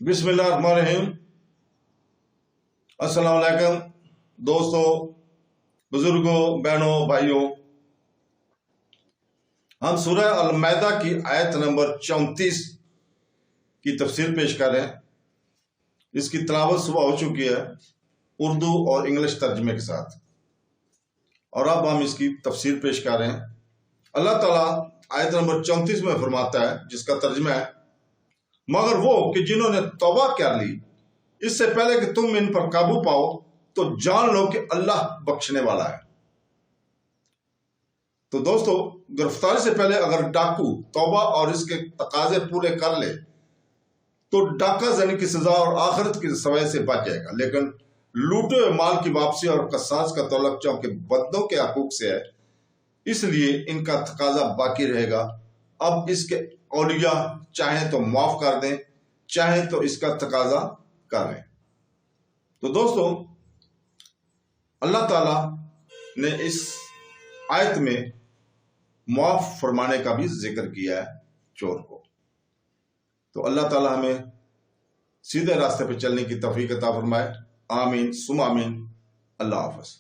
बिस्मिल्लाहिर्रहमानिर्रहीम। अस्सलाम वालेकुम दोस्तों, बुजुर्गों, बहनों, भाइयों। हम सूरह अल-माइदा की आयत नंबर 34 की तफसीर पेश कर रहे हैं। इसकी तिलावत सुबह हो चुकी है उर्दू और इंग्लिश तर्जमे के साथ, और अब हम इसकी तफसीर पेश कर रहे हैं। अल्लाह ताला आयत नंबर 34 में फरमाता है, जिसका तर्जमा है, मगर वो कि जिन्होंने तौबा कर ली इससे पहले कि तुम इन पर काबू पाओ, तो जान लो कि अल्लाह बख्शने वाला है। तो दोस्तों, गिरफ्तारी से पहले अगर डाकू तौबा और इसके तकाजे पूरे कर ले तो डाका जनी की सजा और आखिरत की सवाई से बच जाएगा। लेकिन लूटे हुए माल की वापसी और कसास का तल्लुक चौंके बंदों के हकूक से है, इसलिए इनका तकाजा बाकी रहेगा। अब इसके औलिया चाहें तो माफ कर दें, चाहें तो इसका तकाजा करें। तो दोस्तों, अल्लाह ताला ने इस आयत में माफ फरमाने का भी जिक्र किया है चोर को। तो अल्लाह ताला हमें सीधे रास्ते पर चलने की तौफीक अता फरमाए। आमीन सुम आमीन। अल्लाह हाफ़िज़।